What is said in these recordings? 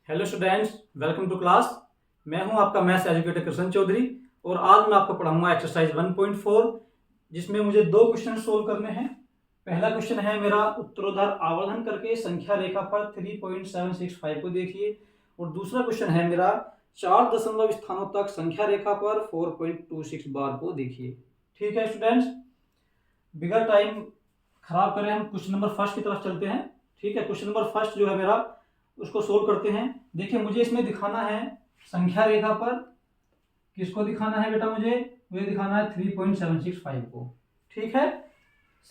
Hello students, welcome to class. मैं हूं आपका मैथ्स एजुकेटर कृष्ण चौधरी और आज मैं आपको पढ़ाऊंगा एक्सरसाइज 1.4 जिसमें मुझे दो क्वेश्चन सोल्व करने हैं। पहला क्वेश्चन है मेरा उत्तरोत्तर आवर्धन करके संख्या रेखा पर 3.765 को देखिए और दूसरा क्वेश्चन है मेरा 4 दशमलव स्थानों तक संख्या रेखा पर 4.26 बार को देखिए। ठीक है स्टूडेंट्स, बिगर टाइम खराब करें हम क्वेश्चन नंबर फर्स्ट की तरफ चलते हैं। ठीक है, क्वेश्चन नंबर फर्स्ट जो है मेरा उसको सोल्व करते हैं। देखिए मुझे इसमें दिखाना है संख्या रेखा पर, किसको दिखाना है बेटा, मुझे दिखाना है 3.765 को। ठीक है,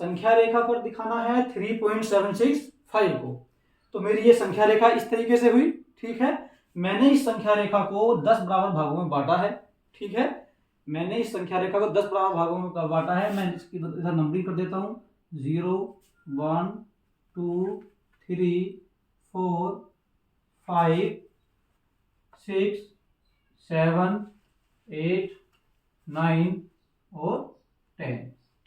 संख्या रेखा पर दिखाना है 3.765 को। तो मेरी ये संख्या रेखा इस तरीके से हुई। ठीक है, मैंने इस संख्या रेखा को 10 बराबर भागों में बांटा है। ठीक है, मैंने इस संख्या रेखा को 10 बराबर भागों में बांटा है। मैं इसकी इधर नंबरिंग कर देता हूं, 0 1 2 3 4 5 6 7 8 9 और 10।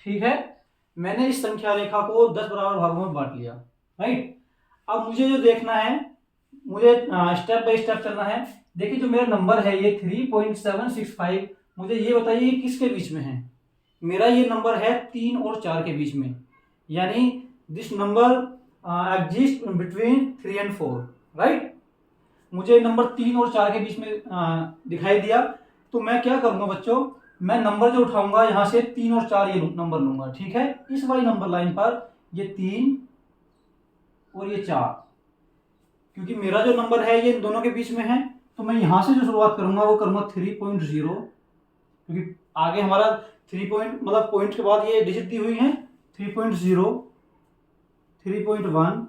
ठीक है, मैंने इस संख्या रेखा को 10 बराबर भागों में बांट लिया। राइट, अब मुझे जो देखना है, मुझे स्टेप बाय स्टेप चलना है। देखिए जो मेरा नंबर है ये 3.765, मुझे ये बताइए किसके बीच में है। मेरा ये नंबर है 3 और 4 के बीच में, यानी this number exist between 3 and 4। Right, मुझे नंबर 3 और 4 के बीच में दिखाई दिया। तो मैं क्या करूंगा बच्चों, मैं नंबर जो उठाऊंगा यहाँ से 3 और 4 ये नंबर लूंगा। ठीक है, इस वाली नंबर लाइन पर ये 3 और ये 4, क्योंकि मेरा जो नंबर है ये इन दोनों के बीच में है। तो मैं यहां से जो शुरुआत करूंगा वो करूंगा 3.0, क्योंकि आगे हमारा 3 पॉइंट मतलब पॉइंट के बाद ये डिजिट दी हुई है। 3.0 3.1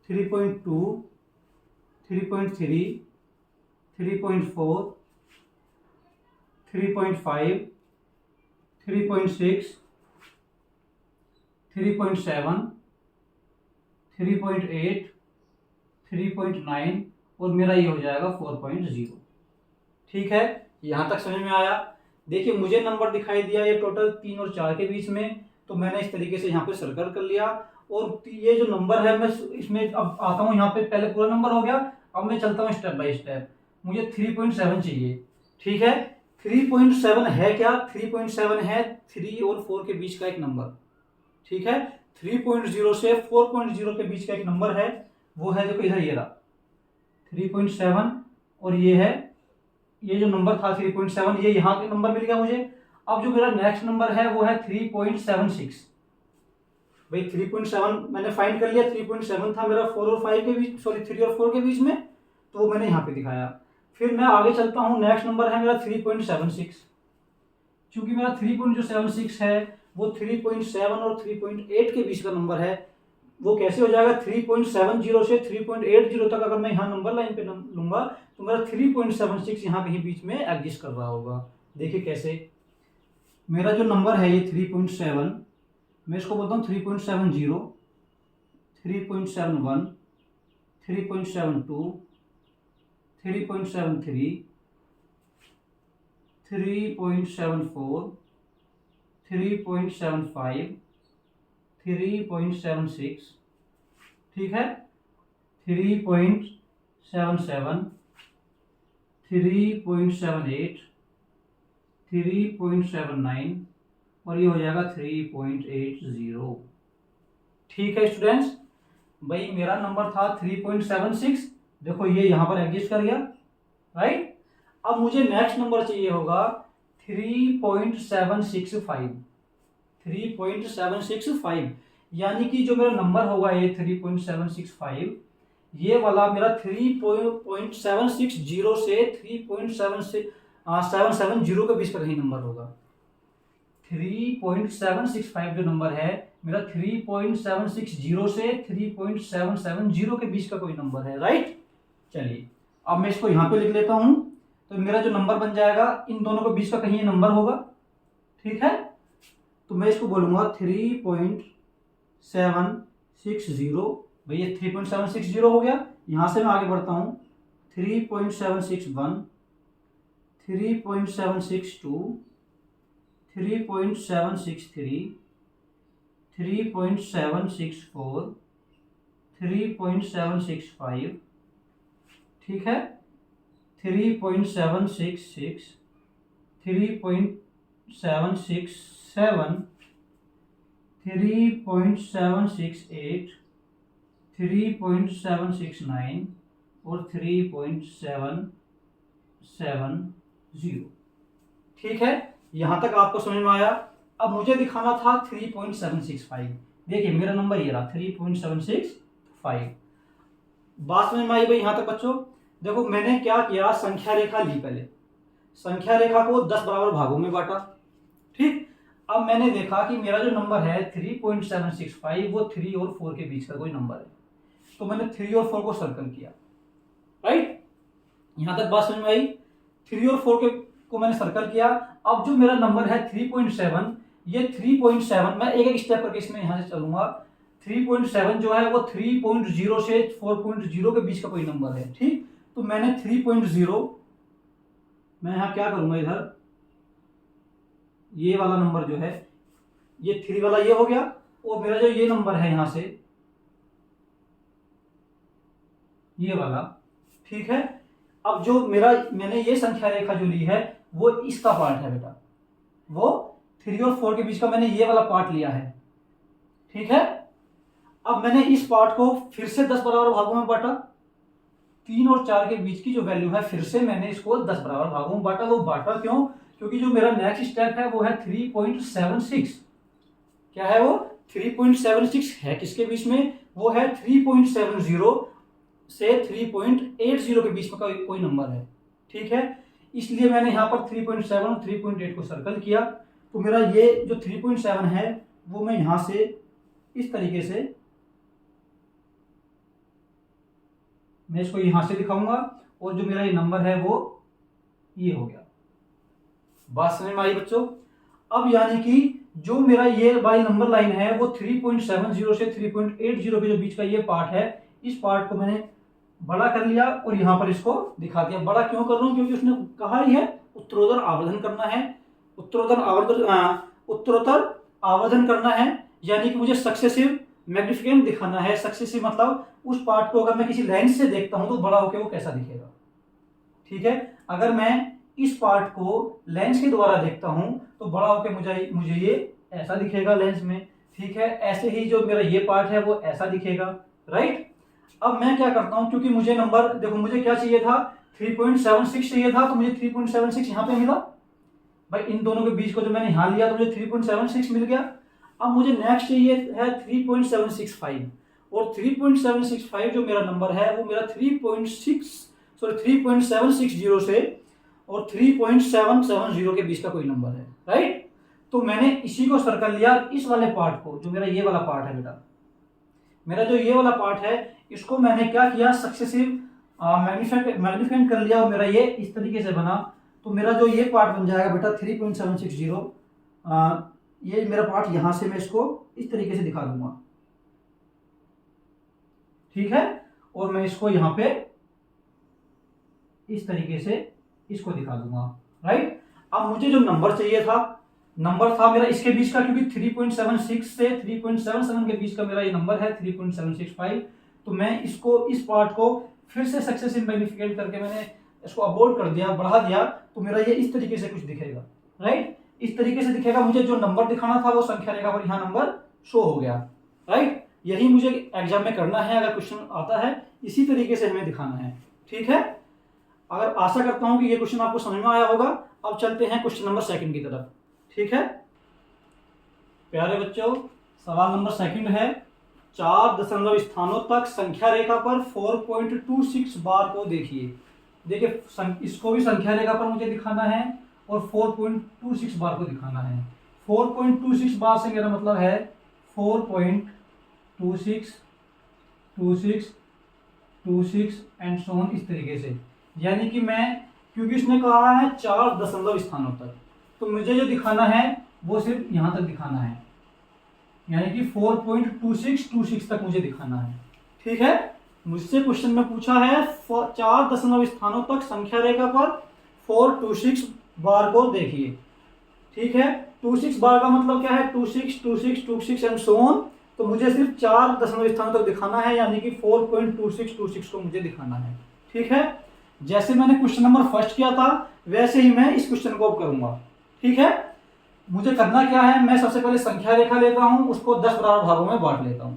3.2 3.3 3.4 3.5 3.6 3.7 3.8 3.9 और मेरा ये हो जाएगा 4.0। ठीक है, यहां तक समझ में आया। देखिए मुझे नंबर दिखाई दिया ये टोटल 3 और 4 के बीच में, तो मैंने इस तरीके से यहाँ पे सर्कल कर लिया। और ये जो नंबर है मैं इसमें अब आता हूँ, यहाँ पे पहले पूरा नंबर हो गया। अब मैं चलता हूँ स्टेप बाय स्टेप। मुझे 3.7 चाहिए। ठीक है, 3.7 है क्या, 3.7 है 3 और 4 के बीच का एक नंबर। ठीक है, 3.0 से 4.0 के बीच का एक नंबर है, वो है देखो इधर ये रहा 3.7 और ये है, ये जो नंबर था 3.7 ये यहाँ के नंबर मिल गया मुझे। अब जो मेरा नेक्स्ट नंबर है वो है 3.76। भाई 3.7 मैंने फाइंड कर लिया, 3.7 था मेरा 4 और 5 के बीच, सॉरी 3 और 4 के बीच में, तो वो मैंने यहाँ पे दिखाया। फिर मैं आगे चलता हूँ, नेक्स्ट नंबर है मेरा 3.76। चूंकि मेरा 3.76 है वो 3.7 और 3.8 के बीच का नंबर है, वो कैसे हो जाएगा 3.70 से 3.80 तक अगर मैं यहाँ नंबर लाइन पे लूंगा तो मेरा 3.76 यहाँ कहीं बीच में एग्जिस्ट कर रहा होगा। देखिए कैसे, मेरा जो नंबर है ये 3.7, मैं इसको बोलता हूँ 3.70 3.71 3.72 3.73 3.74 3.75 3.76। ठीक है, 3.77 3.78 3.79 और ये हो जाएगा 3.80। ठीक है स्टूडेंट्स, भाई मेरा नंबर था 3.76, देखो ये यहां पर एग्जिस्ट कर गया। राइट, अब मुझे नेक्स्ट नंबर चाहिए होगा 3.765। 3.765 यानी कि जो मेरा नंबर होगा ये 3.765, ये वाला मेरा 3.760 से 3.770 के बीच का कहीं नंबर होगा। 3.765 जो नंबर है मेरा 3.760 से 3.770 के बीच का कोई नंबर है। राइट, चलिए अब मैं इसको यहाँ पे लिख लेता हूं, तो मेरा जो नंबर बन जाएगा इन दोनों के बीच का कहीं ये नंबर होगा। ठीक है, तो मैं इसको बोलूंगा 3.760। भैया 3.760 हो गया, यहां से मैं आगे बढ़ता हूं 3.761 3.762 3.763 3.764 3.765 ठीक है, 3.766, 3.767, 3.768, 3.769 और 3.770। ठीक है, यहां तक आपको समझ में आया। अब मुझे दिखाना था 3.765। देखिए मेरा नंबर ये रहा 3.765। बात समझ में आई भाई यहां तक बच्चों? देखो मैंने क्या किया, संख्या रेखा ली, पहले संख्या रेखा को 10 बराबर भागों में बांटा। ठीक, अब मैंने देखा कि मेरा जो नंबर है 3.765 वो 3 और 4 के बीच का कोई नंबर है, तो मैंने 3 और 4 को सर्कल किया। राइट, यहां तक बात समझ में आई? 3 और 4 को मैंने सर्कल किया। अब जो मेरा नंबर है 3.7, ये 3.7 मैं एक एक स्टेप करके इसमें यहां से चलूंगा। 3.7 जो है वो 3.0 से 4.0 के बीच का कोई नंबर है। ठीक, तो मैंने 3.0 मैं यहां क्या करूंगा, इधर ये वाला नंबर जो है, ये 3 वाला ये हो गया, और मेरा जो ये नंबर है यहां से ये वाला। ठीक है, अब जो मैंने ये संख्या रेखा जो ली है वो इसका पार्ट है बेटा, वो 3 और 4 के बीच का मैंने ये वाला पार्ट लिया है। ठीक है, अब मैंने इस पार्ट को फिर से 10 बराबर भागों में बांटा। 3 और 4 के बीच की जो वैल्यू है फिर से मैंने इसको 10 बराबर भागों में बांटा। वो बांटा क्यों? क्योंकि जो मेरा नेक्स्ट स्टेप है वो है 3.76। क्या है वो? 3.76 है किसके बीच में? वो है 3.70 से 3.80 के बीच में का कोई नंबर है। ठीक है, इसलिए मैंने यहां पर 3.7 और 3.8 को सर्कल किया। तो मेरा ये जो 3.7 है वो मैं यहां से इस तरीके से मैं इसको यहां से दिखाऊंगा, और जो मेरा ये नंबर है वो ये हो गया। बात समझ में आई बच्चों? अब यानी कि जो मेरा ये वाली नंबर लाइन है वो 3.70 से 3.80 के जो बीच का ये पार्ट है, इस पार्ट को मैंने बड़ा कर लिया और यहां पर इसको दिखा दिया। बड़ा क्यों कर रहा हूं? क्योंकि उसने कहा ही है उत्तरोत्तर आवर्धन करना है, उत्तरोत्तर आवर्धन करना है, यानी कि मुझे सक्सेसिव मैग्निफिकेंट दिखाना है। सक्सेसिव मतलब उस पार्ट को अगर मैं किसी लेंस से देखता हूं तो बड़ा होकर वो कैसा दिखेगा। ठीक है, अगर मैं इस पार्ट को लेंस के द्वारा देखता हूं तो बड़ा होकर मुझे ये ऐसा दिखेगा लेंस में। ठीक है, ऐसे ही जो मेरा ये पार्ट है वो ऐसा दिखेगा। राइट, अब मैं क्या करता हूं, क्योंकि मुझे नंबर देखो मुझे क्या चाहिए था, 3.76 चाहिए था, तो मुझे 3.76 यहां पे मिला भाई। इन दोनों के बीच को जो मैंने यहां लिया तो मुझे 3.76 मिल गया। अब मुझे नेक्स्ट चाहिए है 3.765, और 3.765 जो मेरा नंबर है वो मेरा 3.760 से और 3.770 के बीच का कोई नंबर है। राइट, तो मैंने इसी को सर्कल लिया, इस वाले पार्ट को, जो मेरा ये वाला पार्ट है बेटा, मेरा जो ये वाला पार्ट है इसको मैंने क्या किया, सक्सेसिव मैग्निफाइंग कर लिया, और मेरा ये इस तरीके से बना। तो मेरा जो ये पार्ट बन जाएगा बेटा 3.760, ये मेरा पार्ट यहां से मैं इसको इस तरीके से दिखा दूंगा। ठीक है, और मैं इसको यहां पे इस तरीके से इसको दिखा दूंगा। राइट, अब मुझे जो नंबर चाहिए था, नंबर था मेरा इसके बीच का, क्योंकि 3.76 से 3.77 के बीच का मेरा ये नंबर है 3.765। तो मैं इसको, इस पार्ट को फिर से सक्सेसिव मैग्निफिकेट करके मैंने इसको अबोर्ड कर दिया, बढ़ा दिया, तो मेरा ये इस तरीके से कुछ दिखेगा। राइट, इस तरीके से दिखेगा। मुझे जो नंबर दिखाना था वो संख्या रेखा पर यहाँ नंबर शो हो गया। राइट, यही मुझे एग्जाम में करना है, अगर क्वेश्चन आता है इसी तरीके से हमें दिखाना है। ठीक है, अगर आशा करता हूं कि ये क्वेश्चन आपको समझ में आया होगा। अब चलते हैं क्वेश्चन नंबर 2 की तरफ। ठीक है प्यारे बच्चों, सवाल नंबर 2 है, 4 दशमलव स्थानों तक संख्या रेखा पर 4.26 बार को देखिए। देखिए इसको भी संख्या रेखा पर मुझे दिखाना है और 4.26 बार को दिखाना है। 4.26 बार से मेरा मतलब है 4.26 26 26 एंड सो ऑन, इस तरीके से। यानी कि मैं, क्योंकि इसने कहा है 4 दशमलव स्थानों तक, तो मुझे जो दिखाना है वो सिर्फ यहां तक दिखाना है, यानी कि 4.2626 तक मुझे दिखाना है। ठीक है, मुझसे क्वेश्चन में पूछा है 4 दशमलव स्थानों तक संख्या रेखा पर 426 बार को देखिए। ठीक है, 26 बार का मतलब क्या है, 26 26 26 एंड सो ऑन। तो मुझे सिर्फ 4 दशमलव स्थानों तक दिखाना है, यानी कि 4.2626 को मुझे दिखाना है। ठीक है, जैसे मैंने क्वेश्चन नंबर फर्स्ट किया था वैसे ही मैं इस क्वेश्चन को अब करूंगा। ठीक है, मुझे करना क्या है, मैं सबसे पहले संख्या रेखा लेता हूं, उसको 10 बराबर भागों में बांट लेता हूं।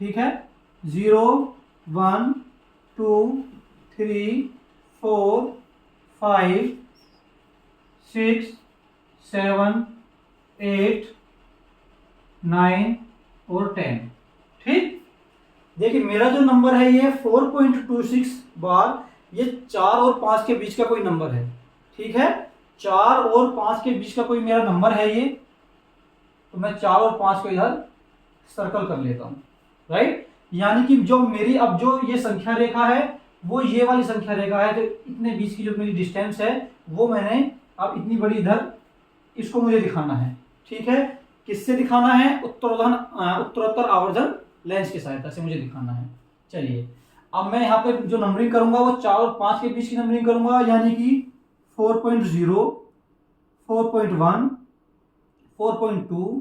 ठीक है, 0 1 2 3 4 5 6 7 8 9 और 10। ठीक, देखिए मेरा जो नंबर है ये 4.26 बार, ये 4 और 5 के बीच का कोई नंबर है। ठीक है, 4 और 5 के बीच का कोई मेरा नंबर है ये, तो मैं 4 और 5 को इधर सर्कल कर लेता हूं। राइट, यानी कि जो मेरी अब जो ये संख्या रेखा है वो ये वाली संख्या रेखा है, तो इतने बीच की जो मेरी डिस्टेंस है वो मैंने अब इतनी बड़ी इधर इसको मुझे दिखाना है। ठीक है, किससे दिखाना है, उत्तरोत्तर आवर्धन लेंस की सहायता से मुझे दिखाना है। चलिए अब मैं यहाँ पे जो नंबरिंग करूंगा वो 4 और 5 के बीच की नंबरिंग करूंगा, यानी कि 4.0 4.1 4.2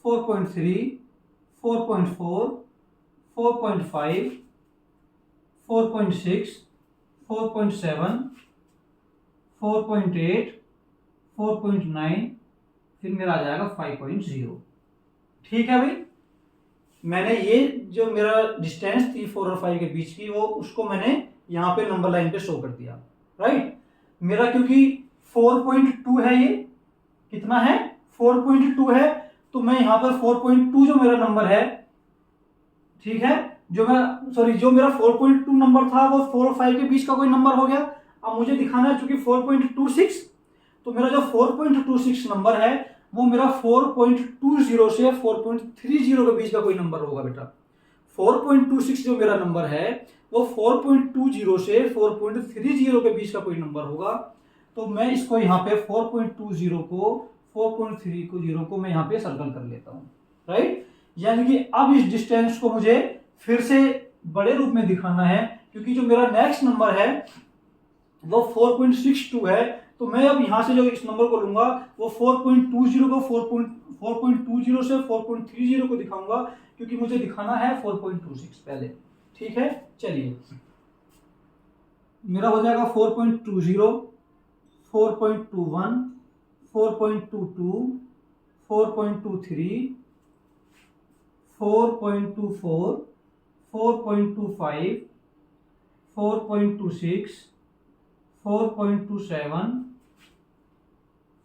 4.3 4.4 4.5 4.6 4.7 4.8 4.9, फिर मेरा आ जाएगा 5.0। ठीक है भाई, मैंने ये जो मेरा डिस्टेंस थी 4 और 5 के बीच की वो उसको मैंने यहाँ पे नंबर लाइन पे शो कर दिया। राइट, मेरा क्योंकि 4.2 है, ये कितना है 4.2 है, तो मैं यहाँ पर 4.2 जो मेरा नंबर है, ठीक है, जो मेरा 4.2 नंबर था वो 4 और 5 के बीच का कोई नंबर हो गया। अब मुझे दिखाना है चूंकि 4.26, तो मेरा जो 4.26 नंबर है वो मेरा 4.20 से 4.30 के बीच का कोई नंबर होगा बेटा। 4.26 जो मेरा नंबर है वो 4.20 से 4.30 के बीच का कोई नंबर होगा, तो मैं इसको यहाँ पे 4.20 को 4.30 को मैं यहाँ पे सर्कल कर लेता हूँ। राइट, यानी कि अब इस डिस्टेंस को मुझे फिर से बड़े रूप में दिखाना है, क्योंकि जो मेरा नेक्स्ट नंबर है वो 4.62 है, तो मैं अब यहां से जो इस नंबर को लूंगा वो 4.20 को 4.20 से 4.30 को दिखाऊंगा, क्योंकि मुझे दिखाना है 4.26 पहले। ठीक है, चलिए मेरा हो जाएगा 4.20 4.21 4.22 4.23 4.24 4.25 4.26 4.27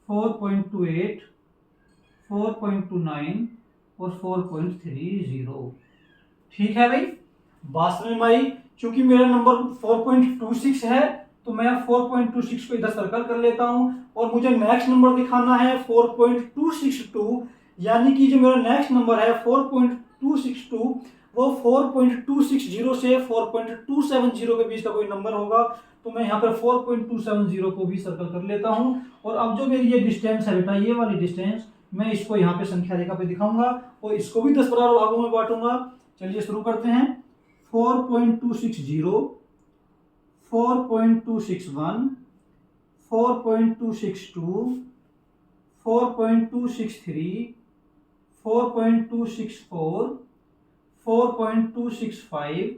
4.28 4.29 और 4.30। ठीक है भाई, बात समझ में आई। चूंकि मेरा नंबर 4.26 है तो मैं 4.26 को इधर सर्कल कर लेता हूं, और मुझे नेक्स्ट नंबर दिखाना है 4.262, यानी कि जो मेरा नेक्स्ट नंबर है 4.262 वो 4.260 से 4.270 के बीच का कोई नंबर होगा, तो मैं यहाँ पर 4.270 को भी सर्कल कर लेता हूँ। और अब जो मेरी ये डिस्टेंस है बेटा, ये वाली डिस्टेंस, मैं इसको यहाँ पे संख्या रेखा पे दिखाऊंगा और इसको भी 10 बराबर भागों में बांटूंगा। चलिए शुरू करते हैं। 4.260 4.261 4.262 4.263 4.264 4.265,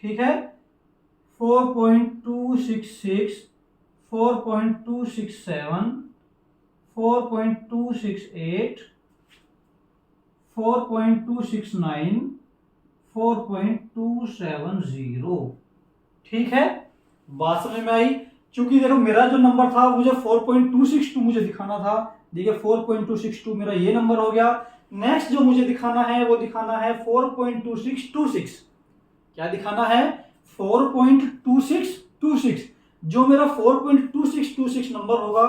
ठीक है, 4.266 4.267 4.268 4.269 4.270। ठीक है, बात समझ में आई। क्योंकि देखो मेरा जो नंबर था मुझे 4.262 मुझे दिखाना था, देखिए 4.262 मेरा ये नंबर हो गया। नेक्स्ट जो मुझे दिखाना है वो दिखाना है 4.2626। क्या दिखाना है? 4.2626। जो मेरा 4.2626 नंबर होगा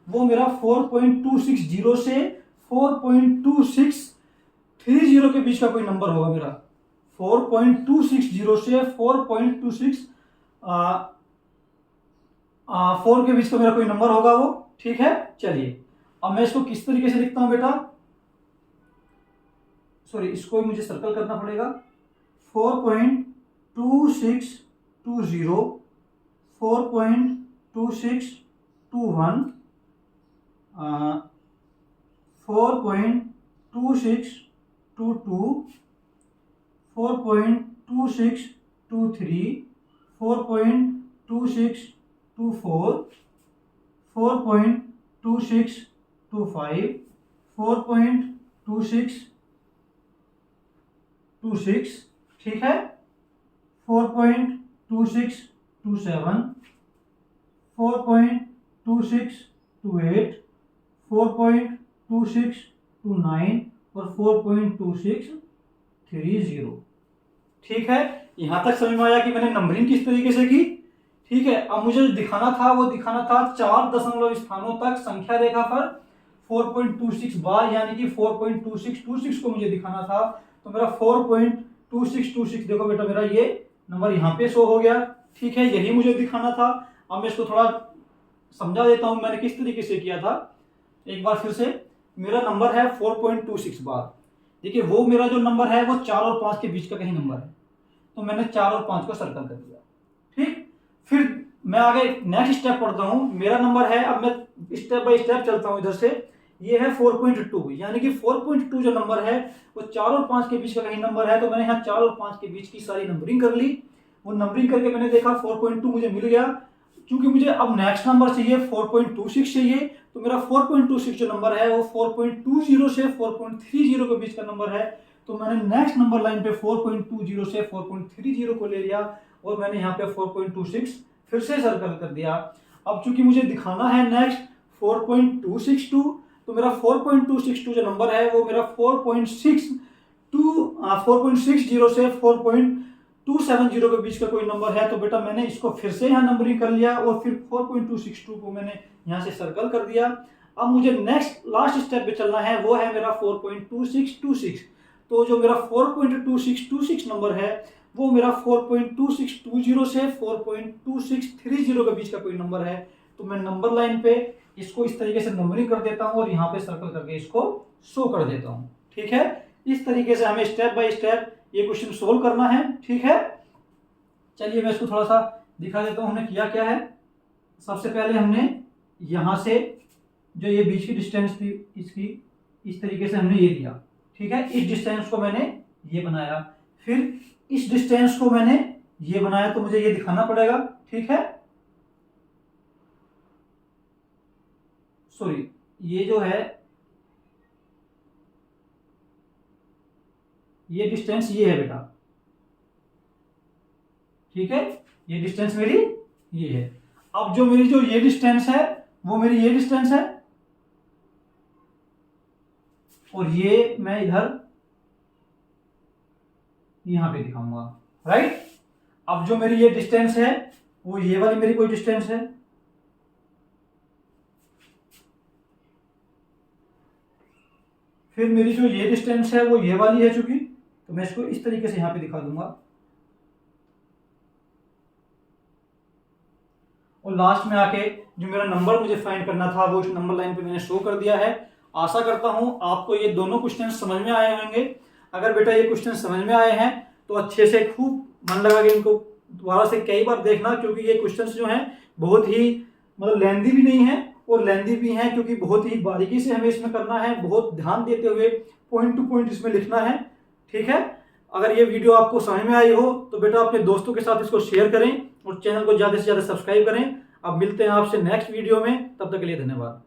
वो मेरा 4.260 से 4.2630 के बीच का कोई नंबर होगा मेरा। 4.260 से 4 के बीच का मेरा कोई नंबर होगा वो। ठीक है, चलिए अब मैं इसको किस तरीके से लिखता हूं बेटा, सॉरी इसको मुझे सर्कल करना पड़ेगा। 4.2620 4.2621 4.2622 4.2623 4.2624, 4.2625, 4.2626, ठीक है, 4.2627, 4.2628, 4.2629 और 4.2630। ठीक है, यहां तक समझ में आया कि मैंने नंबरिंग किस तरीके से की। ठीक है, अब मुझे जो दिखाना था वो दिखाना था 4 दशमलव स्थानों तक संख्या रेखा पर 4.26 बार, यानी कि 4.2626 को मुझे दिखाना था। तो मेरा 4.2626, देखो बेटा मेरा ये नंबर यहाँ पे शो हो गया। ठीक है, यही मुझे दिखाना था। अब मैं इसको थोड़ा समझा देता हूं मैंने किस तरीके से किया था। एक बार फिर से, मेरा नंबर है 4.26 बार। देखिए वो मेरा जो नंबर है वो 4 और 5 के बीच का कहीं नंबर है, तो मैंने 4 और 5 को सर्कल कर दिया। ठीक, फिर मैं आगे नेक्स्ट स्टेप पढ़ता हूं। मेरा नंबर है, अब मैं स्टेप बाय स्टेप चलता हूं इधर से। ये है 4.2, यानी कि 4.2 जो नंबर है वो 4 और 5 के बीच का कहीं नंबर है, तो मैंने यहाँ 4 और 5 के बीच की सारी नंबरिंग कर ली। वो नंबरिंग करके मैंने देखा 4.2 मुझे मिल गया। क्योंकि मुझे अब नेक्स्ट नंबर चाहिए 4.26 चाहिए, तो मेरा 4.26 जो नंबर है वो 4.20 से 4.30 के बीच का नंबर है। तो मैंने नेक्स्ट नंबर लाइन पे 4.20 से 4.30 को ले लिया और मैंने यहाँ पे 4.26 फिर से सर्कल कर दिया। अब चूंकि मुझे दिखाना है नेक्स्ट 4.262, तो मेरा 4.262 जो नंबर है वो मेरा 4.60 से 4.270 के बीच का कोई नंबर है। तो बेटा मैंने इसको फिर से यहाँ नंबरिंग कर लिया और फिर 4.262 को मैंने यहाँ से सर्कल कर दिया। अब मुझे नेक्स्ट लास्ट स्टेप पे चलना है, वो है मेरा 4.2626। तो जो मेरा 4.2626 नंबर है वो मेरा 4.2620 से 4.2630 के बीच का कोई नंबर है। तो मैं नंबर लाइन पे इसको इस तरीके से नंबरिंग कर देता हूँ और यहाँ पे सर्कल करके इसको शो कर देता हूँ। ठीक है, इस तरीके से हमें स्टेप बाय स्टेप ये क्वेश्चन सोल्व करना है। ठीक है, चलिए मैं इसको थोड़ा सा दिखा देता हूँ हमने किया क्या है। सबसे पहले हमने यहाँ से जो ये बीच की डिस्टेंस थी इसकी इस तरीके से हमने ये लिया। ठीक है, इस डिस्टेंस को मैंने ये बनाया, फिर इस डिस्टेंस को मैंने ये बनाया, तो मुझे ये दिखाना पड़ेगा। ठीक है, सॉरी, ये जो है ये डिस्टेंस ये है बेटा। ठीक है, ये डिस्टेंस मेरी ये है। अब जो मेरी जो ये डिस्टेंस है वो मेरी ये डिस्टेंस है और ये मैं इधर यहां पे दिखाऊंगा, राइट। अब जो मेरी ये डिस्टेंस है वो ये वाली मेरी कोई डिस्टेंस है, फिर मेरी जो ये डिस्टेंस है वो ये वाली है चूंकि, तो मैं इसको इस तरीके से यहां पे दिखा दूंगा। और लास्ट में आके जो मेरा नंबर मुझे फाइंड करना था वो इस नंबर लाइन पे मैंने शो कर दिया है। आशा करता हूं आपको ये दोनों क्वेश्चन समझ में आए होंगे। अगर बेटा ये क्वेश्चन समझ में आए हैं तो अच्छे से खूब मन लगा के इनको दोबारा से कई बार देखना, क्योंकि ये क्वेश्चंस जो हैं बहुत ही मतलब लेंदी भी नहीं है और लेंदी भी हैं, क्योंकि बहुत ही बारीकी से हमें इसमें करना है, बहुत ध्यान देते हुए पॉइंट टू पॉइंट इसमें लिखना है। ठीक है, अगर ये वीडियो आपको समझ में आई हो तो बेटा अपने दोस्तों के साथ इसको शेयर करें और चैनल को ज़्यादा से ज़्यादा सब्सक्राइब करें। अब मिलते हैं आपसे नेक्स्ट वीडियो में, तब तक के लिए धन्यवाद।